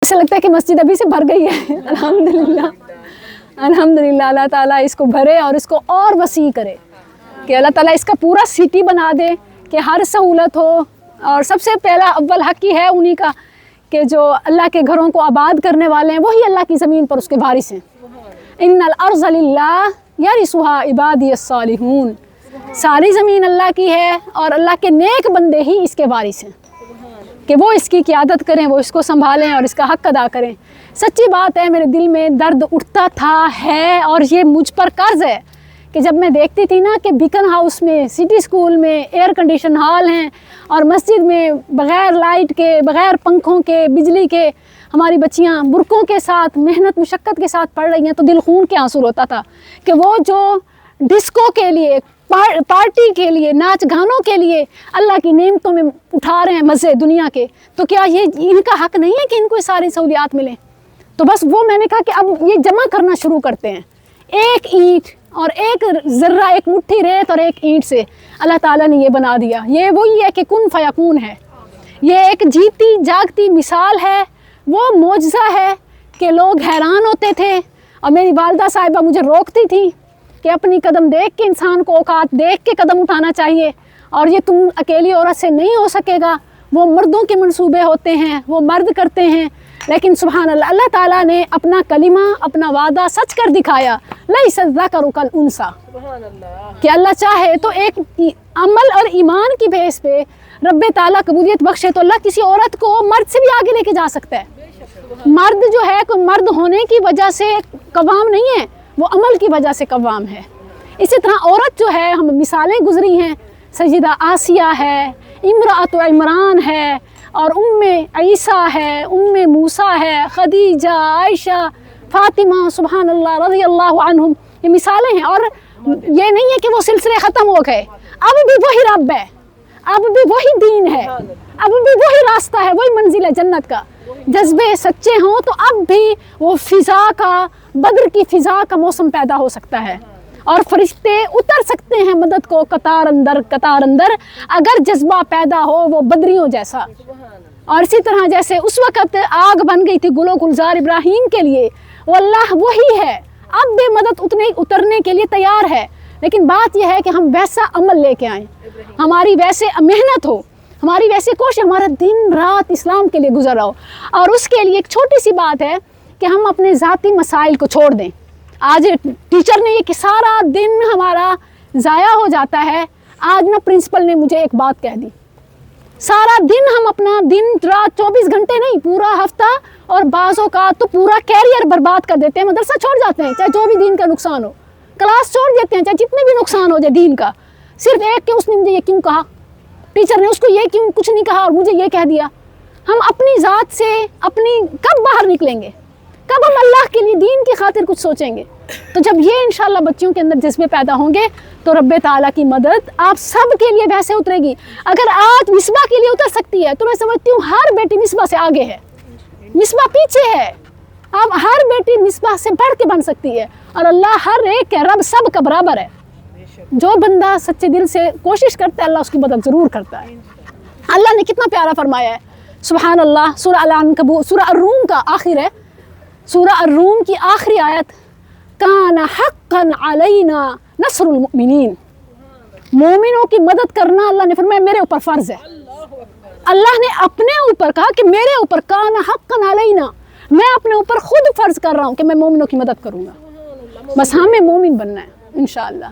ऐसा लगता है कि मस्जिद अभी से भर गई है। अल्हम्दुलिल्लाह, अल्हम्दुलिल्लाह। अल्लाह ताला इसको भरे और इसको और वसी करे कि अल्लाह ताला इसका पूरा सिटी बना दे कि हर सहूलत हो। और सबसे पहला अव्वल हक़ ही है उन्हीं का कि जो अल्लाह के घरों को आबाद करने वाले हैं वही अल्लाह की ज़मीन पर उसके वारिस हैं। इन्नल अर्ज़ लिल्लाह यरिसुहा इबादियस सालिहून। सारी ज़मीन अल्लाह की है और अल्लाह के नेक बंदे ही इसके वारिस हैं कि वो इसकी क़ियादत करें, वो इसको संभालें और इसका हक़ अदा करें। सच्ची बात है, मेरे दिल में दर्द उठता था, है और ये मुझ पर कर्ज़ है कि जब मैं देखती थी ना कि बीकन हाउस में, सिटी स्कूल में एयर कंडीशन हॉल हैं और मस्जिद में बग़ैर लाइट के, बग़ैर पंखों के, बिजली के हमारी बच्चियां बुरकों के साथ मेहनत मुशक्क़त के साथ पढ़ रही हैं, तो दिल खून के आंसू रोता था कि वो जो डिस्को के लिए, पार्टी के लिए, नाच गानों के लिए अल्लाह की नेमतों में उठा रहे हैं मज़े दुनिया के, तो क्या ये इनका हक़ नहीं है कि इनको सारी सहूलियात मिलें? तो बस वो मैंने कहा कि अब ये जमा करना शुरू करते हैं। एक ईंट और एक ज़र्रा, एक मुट्ठी रेत और एक ईंट से अल्लाह ताला ने ये बना दिया। ये वही है कि कुन फयकून है। ये एक जीती जागती मिसाल है, वो मोजज़ा है कि लोग हैरान होते थे और मेरी वालदा साहिबा मुझे रोकती थी कि अपनी कदम देख के इंसान को, औकात देख के कदम उठाना चाहिए और ये तुम अकेली औरत से नहीं हो सकेगा, वो मर्दों के मंसूबे होते हैं, वो मर्द करते हैं। लेकिन सुभान अल्लाह, अल्लाह ताला ने अपना कलिमा, अपना वादा सच कर दिखाया। लैसा ज़करु कल उनसा, कि अल्लाह चाहे तो एक अमल और ईमान की बेस पे रब्बे ताला कबूलियत बख्शे तो अल्लाह किसी औरत को मर्द से भी आगे लेके जा सकता है। मर्द जो है कोई मर्द होने की वजह से कवाम नहीं है, वो अमल की वजह से कवाम है। इसी तरह औरत जो है, हम मिसालें गुजरी हैं, सैयदा आसिया है, इमरात इमरान है और उम्मे ईसा है, उम्मे मूसा है, खदीजा, आयशा, फातिमा, सुभान अल्लाह रज़ी अल्लाह अन्हुम, ये मिसालें हैं। और ये नहीं है कि वो सिलसिले ख़त्म हो गए, अब भी वही रब है, अब भी वही दीन है, अब भी वही रास्ता है, वही मंजिल है जन्नत का। जज्बे सच्चे हों तो अब भी वो फ़िज़ा का, बद्र की फ़िज़ा का मौसम पैदा हो सकता है और फरिश्ते उतर सकते हैं मदद को कतार अंदर, अगर जज्बा पैदा हो वो बदरियों जैसा। और इसी तरह जैसे उस वक़्त आग बन गई थी गुलो गुलजार इब्राहीम के लिए, वो अल्लाह वही है, अब भी मदद उतरने के लिए तैयार है। लेकिन बात यह है कि हम वैसा अमल लेके आएँ, हमारी वैसे मेहनत हो, हमारी वैसे कोशिश, हमारा दिन रात इस्लाम के लिए गुजर रहा हो। और उसके लिए एक छोटी सी बात है कि हम अपने ज़ाती मसाइल को छोड़ दें। आज टीचर ने ये कि सारा दिन हमारा ज़ाया हो जाता है, आज ना प्रिंसिपल ने मुझे एक बात कह दी, सारा दिन हम अपना दिन रात 24 घंटे नहीं, पूरा हफ्ता और बाज़ों का तो पूरा कैरियर बर्बाद कर देते हैं। मदरसा छोड़ जाते हैं चाहे जो भी दीन का नुकसान हो, क्लास छोड़ देते हैं चाहे जितने भी नुकसान हो जाए दीन का, सिर्फ एक कि उसने मुझे ये क्यों कहा, टीचर ने उसको ये क्यों कुछ नहीं कहा और मुझे ये कह दिया। हम अपनी ज़ात से अपनी कब बाहर निकलेंगे, कब हम अल्लाह के लिए दीन की खातिर कुछ सोचेंगे? तो जब ये इंशाअल्लाह बच्चियों के अंदर जज्बे पैदा होंगे तो रब्बे ताला की मदद आप सब के लिए वैसे उतरेगी। अगर आज मिसबा के लिए उतर सकती है तो मैं समझती हूँ हर बेटी मिसबा से आगे है, मिसबा पीछे है। अब हर बेटी मिसबा से बढ़ के बन सकती है और अल्लाह हर एक के रब सब का बराबर है। जो बंदा सच्चे दिल से कोशिश करता है अल्लाह उसकी मदद ज़रूर करता है। अल्लाह ने कितना प्यारा फरमाया है, सुभान अल्लाह। सूरह अल-अनकबूत, सूरह अर्रूम का आखिर है, सूरह अर्रूम की आखिरी आयत, काना हक्कन अलैना नस्रुल मुमिनीन, मोमिनों की मदद करना अल्लाह ने फरमाया मेरे ऊपर फ़र्ज़ है। अल्लाह ने अपने ऊपर कहा कि मेरे ऊपर, काना हक्कन अलैना, मैं अपने ऊपर खुद फ़र्ज़ कर रहा हूँ कि मैं मोमिनों की मदद करूँगा। बस हमें मोमिन बनना है इंशाअल्लाह।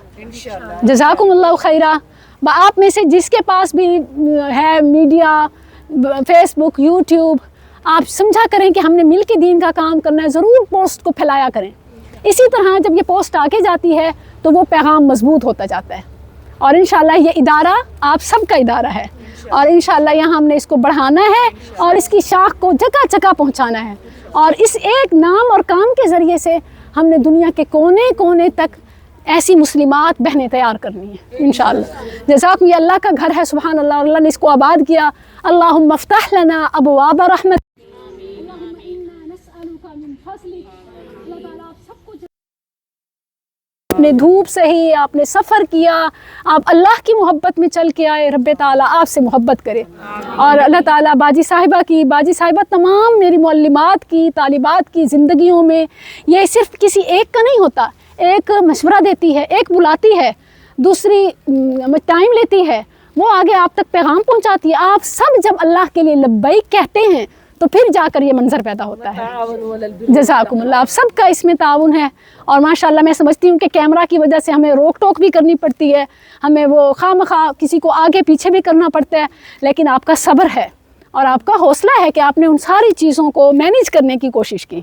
जज़ाकुमुल्लाहु खैरा। आप में से जिसके पास भी है मीडिया, फेसबुक, यूट्यूब, आप समझा करें कि हमने मिल के दीन का काम करना है, ज़रूर पोस्ट को फैलाया करें। इसी तरह जब ये पोस्ट आगे जाती है तो वो पैगाम मजबूत होता जाता है और इंशाअल्लाह ये इदारा आप सबका इदारा है और इंशाअल्लाह यहाँ हमने इसको बढ़ाना है और इसकी शाख को जगह जगह पहुँचाना है और इस एक नाम और काम के ज़रिए से हमने दुनिया के कोने कोने तक ऐसी मुस्लिमात बहनें तैयार करनी है इंशाअल्लाह। जज़ाक, ये अल्लाह का घर है, सुभान अल्लाह, अल्लाह ने इसको आबाद किया। अल्लाहुम्मा फ़्तह लना अबवाब रहमत। آپ نے دھوپ سہی، آپ نے سفر کیا، آپ اللہ کی محبت میں چل کے آئے، رب تعالیٰ آپ سے محبت کرے۔ اور اللہ تعالیٰ باجی صاحبہ تمام میری معلمات کی، طالبات کی زندگیوں میں یہ صرف کسی ایک کا نہیں ہوتا، ایک مشورہ دیتی ہے، ایک بلاتی ہے، دوسری ٹائم لیتی ہے، وہ آگے آپ تک پیغام پہنچاتی ہے۔ آپ سب جب اللہ کے لیے لبیک کہتے ہیں تو پھر جا کر یہ منظر پیدا ہوتا ہے۔ جزاکم اللہ، آپ سب کا اس میں تعاون ہے۔ اور ماشاءاللہ میں سمجھتی ہوں کہ کیمرہ کی وجہ سے ہمیں روک ٹوک بھی کرنی پڑتی ہے، ہمیں وہ خواہ مخواہ کسی کو آگے پیچھے بھی کرنا پڑتا ہے، لیکن آپ کا صبر ہے اور آپ کا حوصلہ ہے کہ آپ نے ان ساری چیزوں کو مینیج کرنے کی کوشش کی۔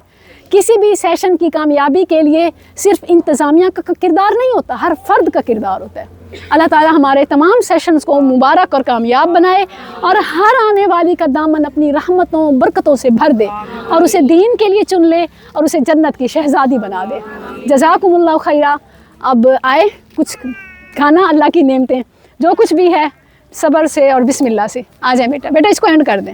کسی بھی سیشن کی کامیابی کے لیے صرف انتظامیہ کا کردار نہیں ہوتا، ہر فرد کا کردار ہوتا ہے۔ اللہ تعالیٰ ہمارے تمام سیشنز کو مبارک اور کامیاب بنائے اور ہر آنے والی کا دامن اپنی رحمتوں برکتوں سے بھر دے اور اسے دین کے لیے چن لے اور اسے جنت کی شہزادی بنا دے۔ جزاکم اللہ خیرہ۔ اب آئے کچھ کھانا، اللہ کی نعمتیں جو کچھ بھی ہے صبر سے اور بسم اللہ سے۔ آ جائیں بیٹا، اس کو اینڈ کر دیں۔